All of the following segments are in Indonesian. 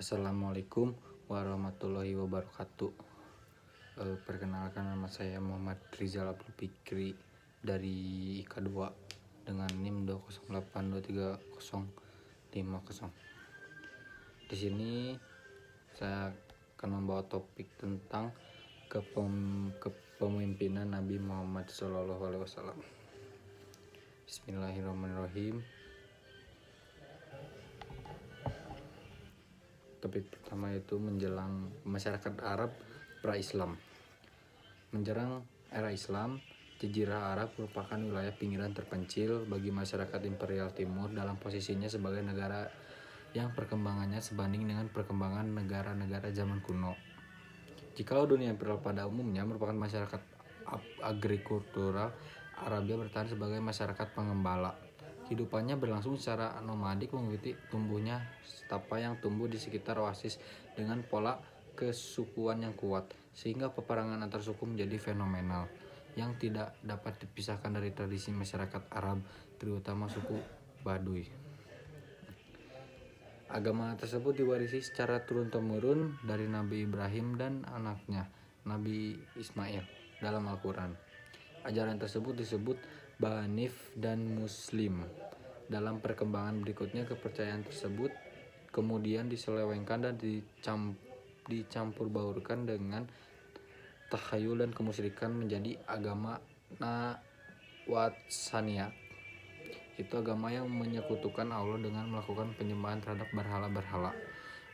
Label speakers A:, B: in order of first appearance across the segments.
A: Assalamualaikum warahmatullahi wabarakatuh. Perkenalkan, nama saya Muhammad Rizal Abdul Fikri dari IK2 dengan NIM 208230050. Di sini saya akan membawa topik tentang kepemimpinan Nabi Muhammad SAW. Bismillahirrahmanirrahim. Topik pertama itu menjelang masyarakat Arab pra-Islam. Menjelang era Islam, Jazirah Arab merupakan wilayah pinggiran terpencil bagi masyarakat Imperial Timur dalam posisinya sebagai negara yang perkembangannya sebanding dengan perkembangan negara-negara zaman kuno. Jikalau dunia imperial pada umumnya merupakan masyarakat agrikultural, Arabia bertahan sebagai masyarakat pengembala. Kehidupannya berlangsung secara nomadik mengikuti tumbuhnya setapak yang tumbuh di sekitar oasis dengan pola kesukuan yang kuat, sehingga peperangan antar suku menjadi fenomenal yang tidak dapat dipisahkan dari tradisi masyarakat Arab, terutama suku Baduy. Agama tersebut diwarisi secara turun-temurun dari Nabi Ibrahim dan anaknya, Nabi Ismail, dalam Al-Quran. Ajaran tersebut disebut Hanif dan Muslim. Dalam perkembangan berikutnya, kepercayaan tersebut kemudian diselewengkan dan dicampur baurkan dengan takhayul dan kemusyrikan menjadi agama Nawatsaniyah. Itu agama yang menyekutukan Allah dengan melakukan penyembahan terhadap berhala-berhala.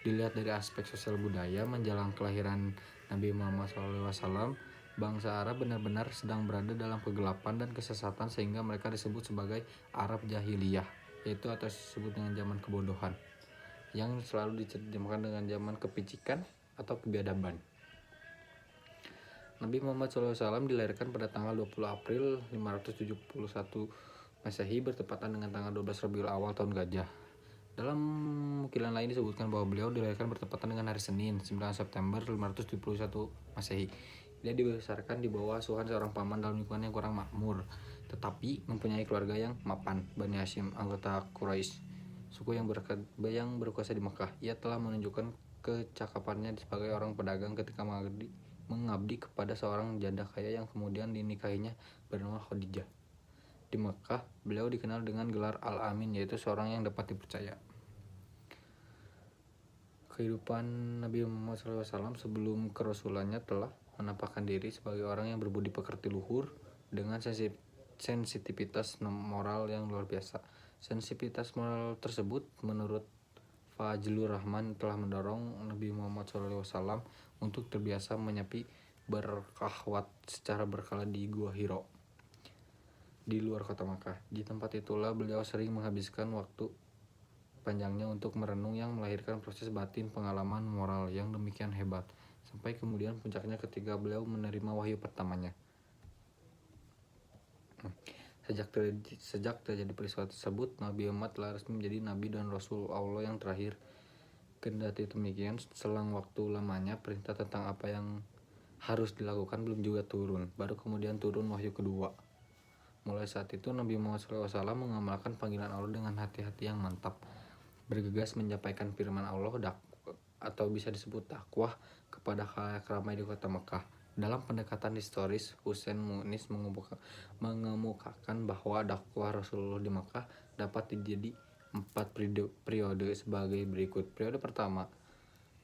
A: Dilihat dari aspek sosial budaya, menjelang kelahiran Nabi Muhammad SAW, bangsa Arab benar-benar sedang berada dalam kegelapan dan kesesatan, sehingga mereka disebut sebagai Arab Jahiliyah, yaitu atau disebut dengan zaman kebodohan, yang selalu diterjemahkan dengan zaman kepicikan atau kebiadaban. Nabi Muhammad SAW dilahirkan pada tanggal 20 April 571 Masehi bertepatan dengan tanggal 12 Rabiul Awal tahun Gajah. Dalam nukilan lain disebutkan bahwa beliau dilahirkan bertepatan dengan hari Senin 9 September 571 Masehi. Dia dibesarkan di bawah asuhan seorang paman dalam lingkungan yang kurang makmur, tetapi mempunyai keluarga yang mapan, Bani Hashim, anggota Quraisy, suku yang berkuasa di Mekah. Ia telah menunjukkan kecakapannya sebagai orang pedagang ketika mengabdi kepada seorang janda kaya yang kemudian dinikahinya bernama Khadijah. Di Mekah, beliau dikenal dengan gelar Al-Amin, yaitu seorang yang dapat dipercaya. Kehidupan Nabi Muhammad SAW sebelum kerasulannya telah menampakkan diri sebagai orang yang berbudi pekerti luhur dengan sensitivitas moral yang luar biasa. Sensitivitas moral tersebut menurut Fajlur Rahman telah mendorong Nabi Muhammad SAW untuk terbiasa menyepi berkhawat secara berkala di Gua Hiro di luar kota Makkah. Di tempat itulah beliau sering menghabiskan waktu panjangnya untuk merenung, yang melahirkan proses batin pengalaman moral yang demikian hebat, sampai kemudian puncaknya ketika beliau menerima wahyu pertamanya. Sejak terjadi peristiwa tersebut, Nabi Muhammad telah resmi menjadi Nabi dan Rasul Allah yang terakhir. Kendati demikian, selang waktu lamanya perintah tentang apa yang harus dilakukan belum juga turun. Baru kemudian turun wahyu kedua. Mulai saat itu Nabi Muhammad SAW mengamalkan panggilan Allah dengan hati-hati yang mantap, bergegas menyampaikan firman Allah atau bisa disebut dakwah kepada khalayak ramai di kota Mekah. Dalam pendekatan historis, Husain Munis mengemukakan bahwa dakwah Rasulullah di Mekah dapat dijadi 4 periode sebagai berikut. Periode pertama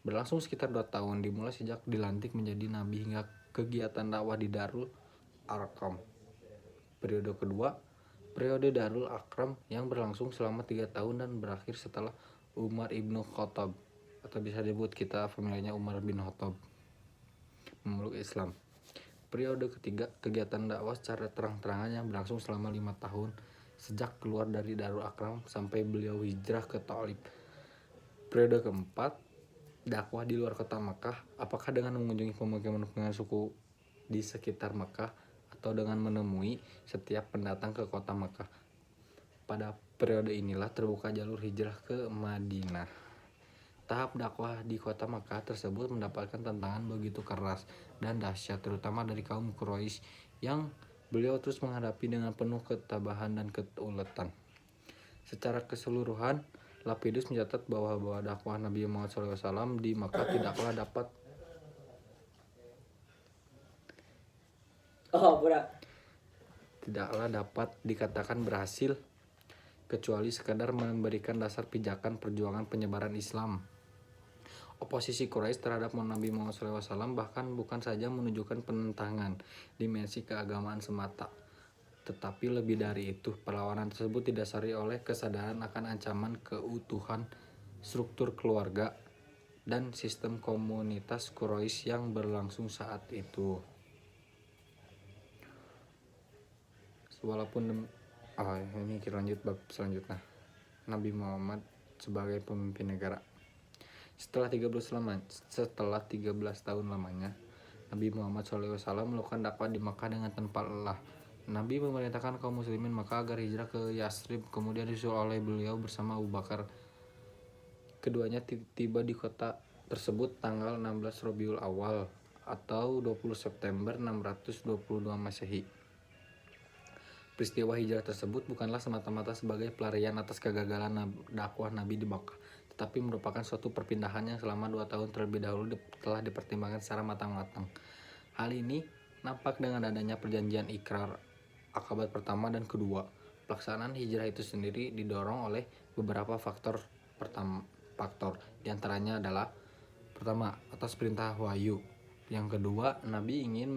A: berlangsung sekitar 2 tahun, dimulai sejak dilantik menjadi nabi hingga kegiatan dakwah di Darul Arqam. Periode kedua, periode Darul Akram, yang berlangsung selama 3 tahun dan berakhir setelah Umar ibnu Khattab, atau bisa disebut kita familiarnya Umar bin Khattab, memeluk Islam. Periode ketiga, kegiatan dakwah secara terang-terangan yang berlangsung selama 5 tahun sejak keluar dari Darul Akram sampai beliau hijrah ke Thaif. Periode keempat, dakwah di luar kota Makkah, apakah dengan mengunjungi pemukiman suku di sekitar Makkah atau dengan menemui setiap pendatang ke kota Makkah. Pada periode inilah terbuka jalur hijrah ke Madinah. Tahap dakwah di kota Makkah tersebut mendapatkan tantangan begitu keras dan dahsyat, terutama dari kaum Quraisy, yang beliau terus menghadapi dengan penuh ketabahan dan keuletan. Secara keseluruhan, Lapidus mencatat bahwa dakwah Nabi Muhammad SAW di Makkah tidaklah dapat dikatakan berhasil kecuali sekadar memberikan dasar pijakan perjuangan penyebaran Islam. Oposisi Quraisy terhadap Nabi Muhammad SAW bahkan bukan saja menunjukkan penentangan dimensi keagamaan semata, tetapi lebih dari itu, perlawanan tersebut didasari oleh kesadaran akan ancaman keutuhan struktur keluarga dan sistem komunitas Quraisy yang berlangsung saat itu. Ini kita lanjut bab selanjutnya. Nabi Muhammad sebagai pemimpin negara. Setelah 13 tahun lamanya, Nabi Muhammad SAW melakukan dakwah di Makkah dengan tanpa lelah. Nabi memerintahkan kaum muslimin Makkah agar hijrah ke Yasrib, kemudian disusul oleh beliau bersama Abu Bakar. Keduanya tiba di kota tersebut tanggal 16 Rabiul Awal atau 20 September 622 Masehi. Peristiwa hijrah tersebut bukanlah semata-mata sebagai pelarian atas kegagalan dakwah Nabi di Makkah, tetapi merupakan suatu perpindahan yang selama 2 tahun terlebih dahulu telah dipertimbangkan secara matang-matang. Hal ini nampak dengan adanya perjanjian Ikrar Akabat pertama dan kedua. Pelaksanaan hijrah itu sendiri didorong oleh beberapa faktor. Di antaranya adalah: pertama, atas perintah wahyu. Yang kedua, Nabi ingin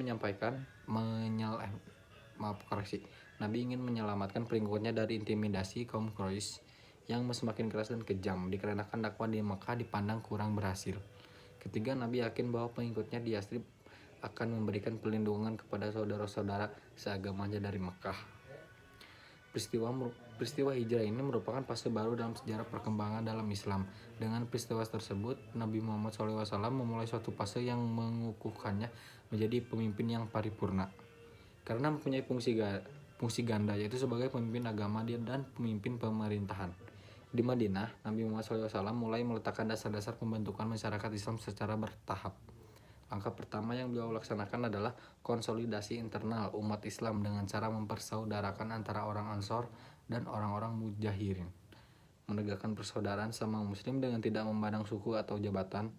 A: menyelamatkan pengikutnya dari intimidasi kaum Quraisy yang semakin keras dan kejam dikarenakan dakwah di Makkah dipandang kurang berhasil. Ketiga, Nabi yakin bahwa pengikutnya di Yasrib akan memberikan perlindungan kepada saudara-saudara seagamanya dari Makkah. Peristiwa hijrah ini merupakan fase baru dalam sejarah perkembangan dalam Islam. Dengan peristiwa tersebut, Nabi Muhammad SAW memulai suatu fase yang mengukuhkannya menjadi pemimpin yang paripurna. Karena mempunyai fungsi ganda, yaitu sebagai pemimpin agama dan pemimpin pemerintahan. Di Madinah, Nabi Muhammad SAW mulai meletakkan dasar-dasar pembentukan masyarakat Islam secara bertahap. Langkah pertama yang beliau laksanakan adalah konsolidasi internal umat Islam dengan cara mempersaudarakan antara orang Ansor dan orang-orang Mujahirin. Menegakkan persaudaraan sama muslim dengan tidak memandang suku atau jabatan.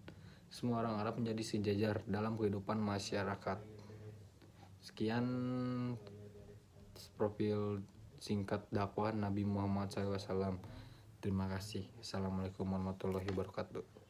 A: Semua orang Arab menjadi sejajar dalam kehidupan masyarakat. Sekian profil singkat dakwah Nabi Muhammad SAW. Terima kasih. Assalamualaikum warahmatullahi wabarakatuh.